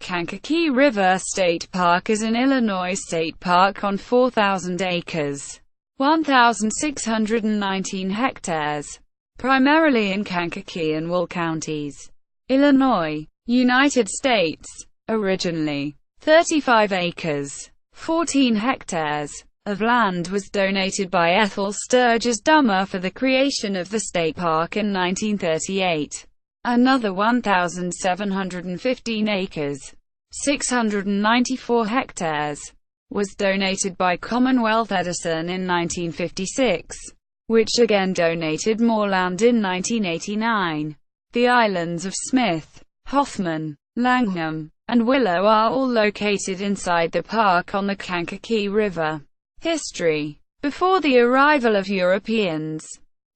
Kankakee River State Park is an Illinois state park on 4,000 acres, 1,619 hectares, primarily in Kankakee and Will counties, Illinois, United States. Originally, 35 acres, 14 hectares, of land was donated by Ethel Sturgis Dummer for the creation of the state park in 1938. Another 1,715 acres, 694 hectares, was donated by Commonwealth Edison in 1956, which again donated more land in 1989. The islands of Smith, Hoffman, Langham, and Willow are all located inside the park on the Kankakee River. History. Before the arrival of Europeans,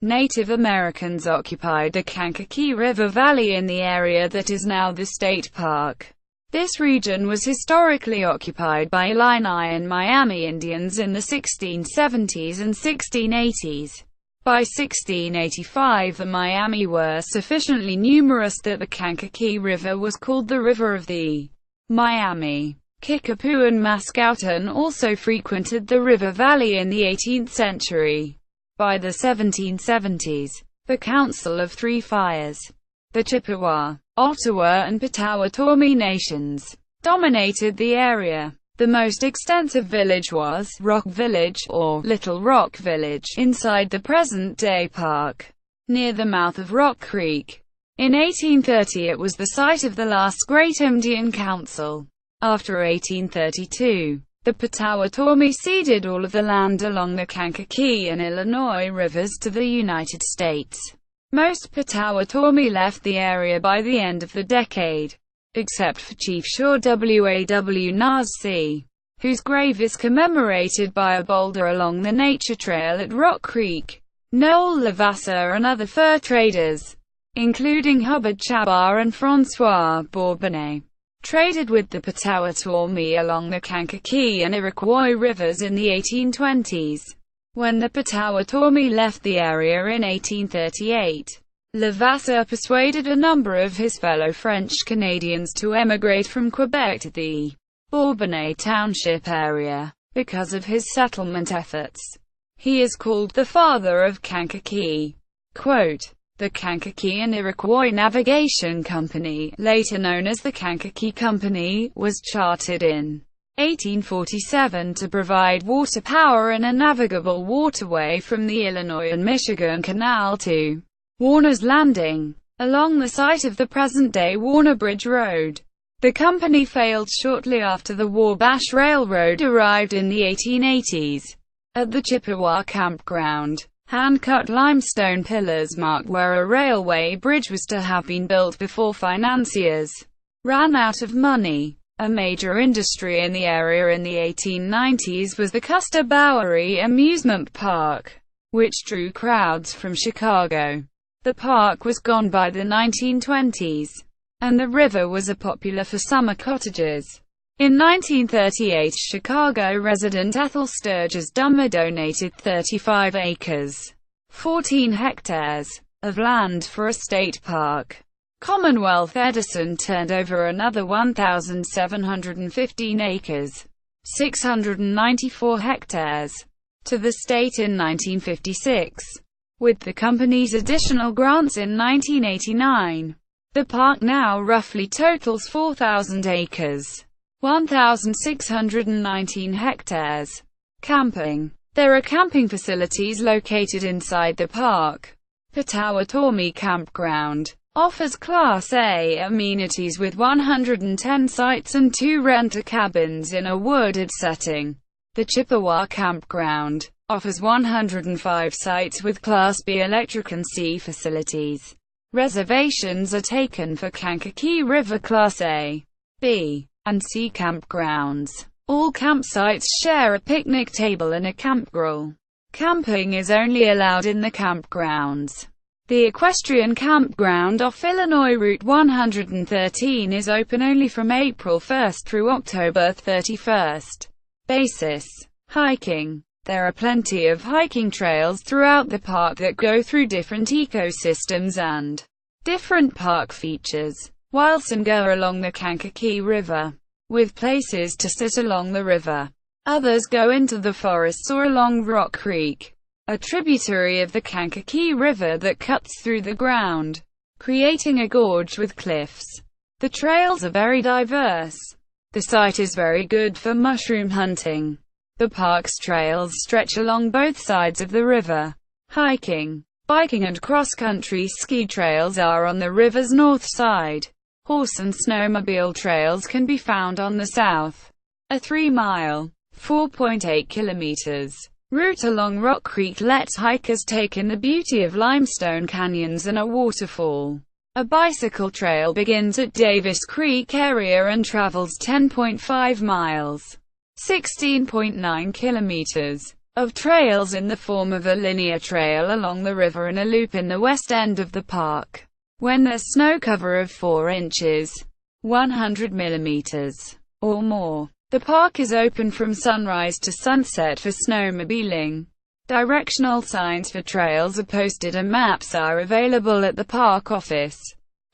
Native Americans occupied the Kankakee River Valley in the area that is now the state park. This region was historically occupied by Illini and Miami Indians in the 1670s and 1680s. By 1685 the Miami were sufficiently numerous that the Kankakee River was called the River of the Miami. Kickapoo and Mascoutin also frequented the river valley in the 18th century. By the 1770s, the Council of Three Fires, the Chippewa, Ottawa and Potawatomi nations, dominated the area. The most extensive village was Rock Village, or Little Rock Village, inside the present-day park, near the mouth of Rock Creek. In 1830 it was the site of the last Great Indian Council. After 1832, the Potawatomi ceded all of the land along the Kankakee and Illinois rivers to the United States. Most Potawatomi left the area by the end of the decade, except for Chief Shaw W.A.W. Nassi, whose grave is commemorated by a boulder along the nature trail at Rock Creek. Noel Levasseur and other fur traders, including Hubbard Chabar and François Bourbonnais, traded with the Potawatomi along the Kankakee and Iroquois rivers in the 1820s. When the Potawatomi left the area in 1838, Levasseur persuaded a number of his fellow French-Canadians to emigrate from Quebec to the Bourbonnais Township area. Because of his settlement efforts, he is called the father of Kankakee. Quote, the Kankakee and Iroquois Navigation Company, later known as the Kankakee Company, was chartered in 1847 to provide water power and a navigable waterway from the Illinois and Michigan Canal to Warner's Landing, along the site of the present-day Warner Bridge Road. The company failed shortly after the Wabash Railroad arrived in the 1880s. At the Chippewa Campground, hand-cut limestone pillars marked where a railway bridge was to have been built before financiers ran out of money. A major industry in the area in the 1890s was the Custer Bowery Amusement Park, which drew crowds from Chicago. The park was gone by the 1920s, and the river was popular for summer cottages. In 1938, Chicago resident Ethel Sturgis Dummer donated 35 acres, 14 hectares, of land for a state park. Commonwealth Edison turned over another 1,715 acres, 694 hectares, to the state in 1956. With the company's additional grants in 1989, the park now roughly totals 4,000 acres, 1,619 hectares. Camping. There are camping facilities located inside the park. Potawatomi Campground offers Class A amenities with 110 sites and 2 rent-a-cabins in a wooded setting. The Chippewa Campground offers 105 sites with Class B electric and C facilities. Reservations are taken for Kankakee River Class A, B, and C campgrounds. All campsites share a picnic table and a campgrill. Camping is only allowed in the campgrounds. The Equestrian Campground off Illinois Route 113 is open only from April 1 through October 31. Basis. Hiking. There are plenty of hiking trails throughout the park that go through different ecosystems and different park features. while some go along the Kankakee River, with places to sit along the river. Others go into the forests or along Rock Creek, a tributary of the Kankakee River that cuts through the ground, creating a gorge with cliffs. The trails are very diverse. The site is very good for mushroom hunting. The park's trails stretch along both sides of the river. Hiking, biking and cross-country ski trails are on the river's north side. Horse and snowmobile trails can be found on the south. A 3-mile, 4.8 kilometers route along Rock Creek lets hikers take in the beauty of limestone canyons and a waterfall. A bicycle trail begins at Davis Creek area and travels 10.5 miles, 16.9 kilometers, of trails in the form of a linear trail along the river and a loop in the west end of the park. When there's snow cover of 4 inches, 100 millimeters, or more, the park is open from sunrise to sunset for snowmobiling. Directional signs for trails are posted and maps are available at the park office.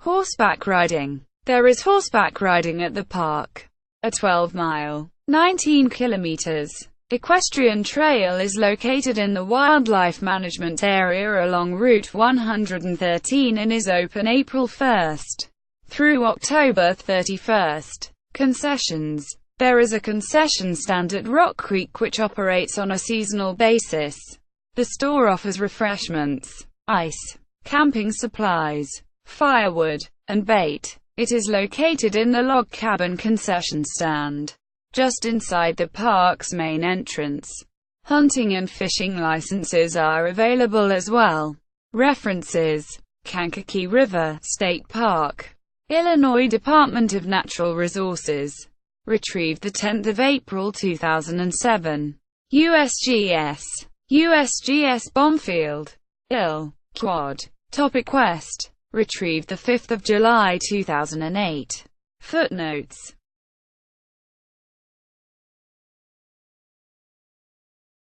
Horseback riding. There is horseback riding at the park. A 12-mile, 19 kilometers, equestrian trail is located in the wildlife management area along Route 113 and is open April 1st through October 31st. Concessions. There is a concession stand at Rock Creek which operates on a seasonal basis. The store offers refreshments, ice, camping supplies, firewood, and bait. It is located in the log cabin concession stand, just inside the park's main entrance. Hunting and fishing licenses are available as well. References: Kankakee River State Park, Illinois Department of Natural Resources. Retrieved 10 April 2007. USGS. USGS Bombfield. Ill. Quad. Topic West. Retrieved 5 July 2008. Footnotes.